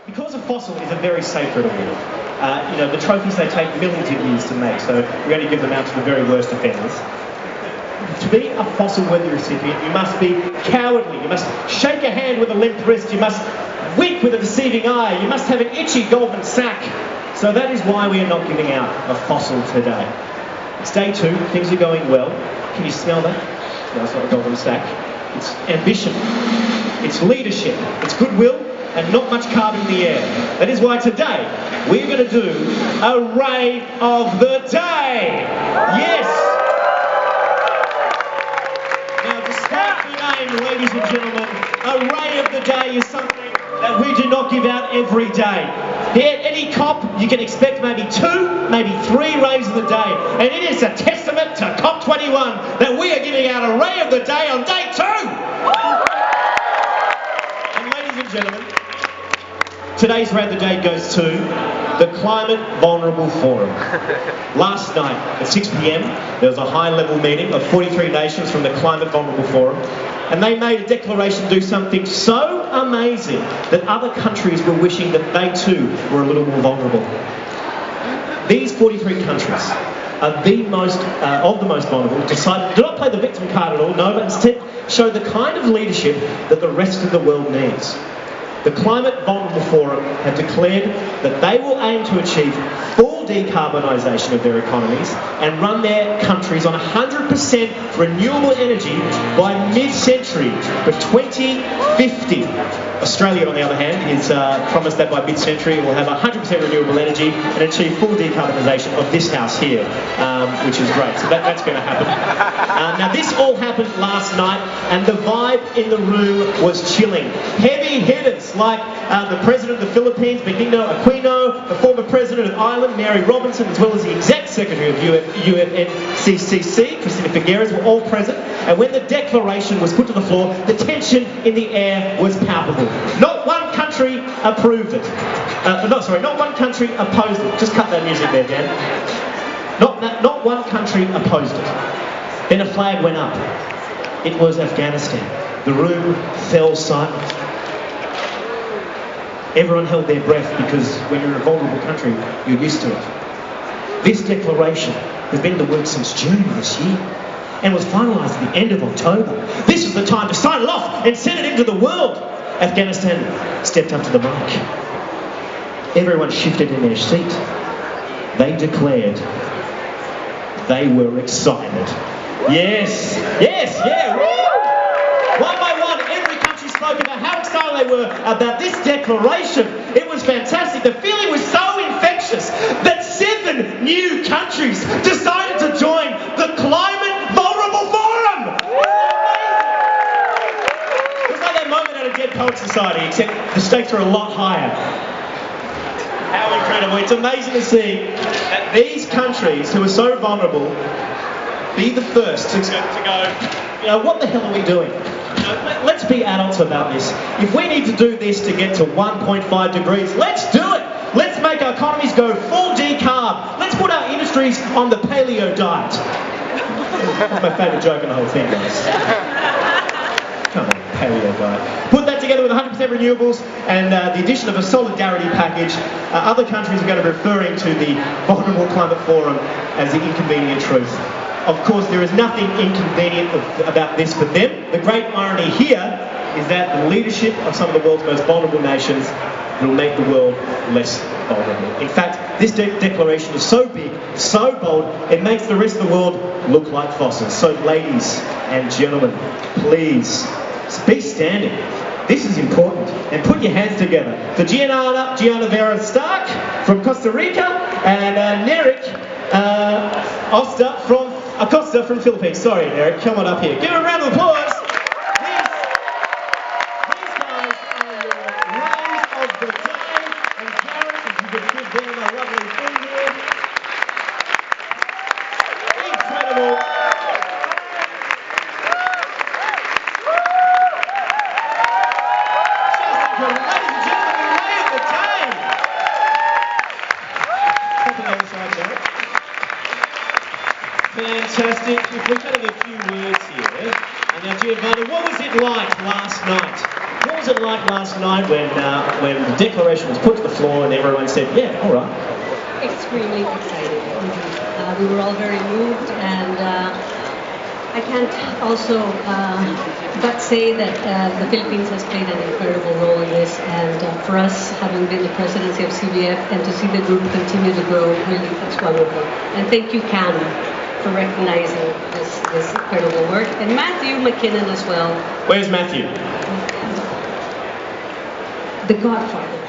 Because a fossil is a very sacred award, the trophies, they take millions of years to make, so we only give them out to the very worst offenders. To be a fossil-worthy recipient, you must be cowardly, you must shake a hand with a limp wrist, you must wink with a deceiving eye, you must have an itchy golden sack. So that is why we are not giving out a fossil today. It's day 2, things are going well. Can you smell that? No, it's not a golden sack. It's ambition, it's leadership, it's goodwill, and not much carbon in the air. That is why today we're going to do a Ray of the Day. Yes! Now, despite the name, ladies and gentlemen, a Ray of the Day is something that we do not give out every day. Here at any COP, you can expect maybe 2, maybe 3 Rays of the Day. And it is a testament to COP21 that we are giving out a Ray of the Day on day 2! And ladies and gentlemen, today's Ray of the Day goes to the Climate Vulnerable Forum. Last night at 6 p.m, there was a high-level meeting of 43 nations from the Climate Vulnerable Forum, and they made a declaration to do something so amazing that other countries were wishing that they too were a little more vulnerable. These 43 countries are the most vulnerable, decided to not play the victim card at all, no, but instead show the kind of leadership that the rest of the world needs. The Climate Vulnerable Forum have declared that they will aim to achieve full decarbonisation of their economies and run their countries on 100% renewable energy by mid-century, for 2050. Australia, on the other hand, is promised that by mid-century it will have 100% renewable energy and achieve full decarbonisation of this house here, which is great. So that's going to happen. Now, this all happened last night, and the vibe in the room was chilling. Heavy hitters like the President of the Philippines, Benigno Aquino, the former President of Ireland, Mary Robinson, as well as the Exec Secretary of UNFCCC, Christina Figueres, were all present. And when the declaration was put to the floor, the tension in the air was palpable. Not one country approved it. Not one country opposed it. Just cut that music there, Dan. Not one country opposed it. Then a flag went up. It was Afghanistan. The room fell silent. Everyone held their breath because when you're in a vulnerable country, you're used to it. This declaration has been in the works since June this year and was finalised at the end of October. This is the time to sign it off and send it into the world. Afghanistan stepped up to the mic. Everyone shifted in their seat. They declared they were excited. Yes, yeah. One by one, every country spoke about how excited they were about this declaration. It was fantastic. The feeling was so infectious that 7 new countries decided to join the Climate Vulnerable Forum. It was like that moment at a Dead Poets Society, except the stakes are a lot higher. How incredible. It's amazing to see that these countries who are so vulnerable be the first to go, what the hell are we doing? Let's be adults about this. If we need to do this to get to 1.5 degrees, let's do it. Let's make our economies go full decarb. Let's put our industries on the paleo diet. That's my favourite joke in the whole thing, guys. Come on, paleo diet. Put that together with 100% renewables and the addition of a solidarity package. Other countries are going to be referring to the Vulnerable Climate Forum as the inconvenient truth. Of course, there is nothing inconvenient about this for them. The great irony here is that the leadership of some of the world's most vulnerable nations will make the world less vulnerable. In fact, this declaration is so big, so bold, it makes the rest of the world look like fossils. So ladies and gentlemen, please be standing. This is important. And put your hands together for Gianna Vera Stark from Costa Rica and Eric Acosta from Philippines. Sorry, Eric, come on up here. Give him a round of applause. These guys are your Rays of the Day. And Gareth, if you could give them a lovely thing here. Incredible. Just incredible. Ladies and gentlemen, the Ray of the Day. Pop on the other side, Gareth. Fantastic. If we could have a few words here. And now, Giovanni, what was it like last night? What was was it like last night when the declaration was put to the floor and everyone said, yeah, all right? Extremely excited. We were all very moved, and I can't also but say that the Philippines has played an incredible role in this, and for us, having been the presidency of CBF and to see the group continue to grow, really, it's wonderful. And thank you, Cam, for recognizing this incredible work, and Matthew McKinnon as well. Where's Matthew? The godfather.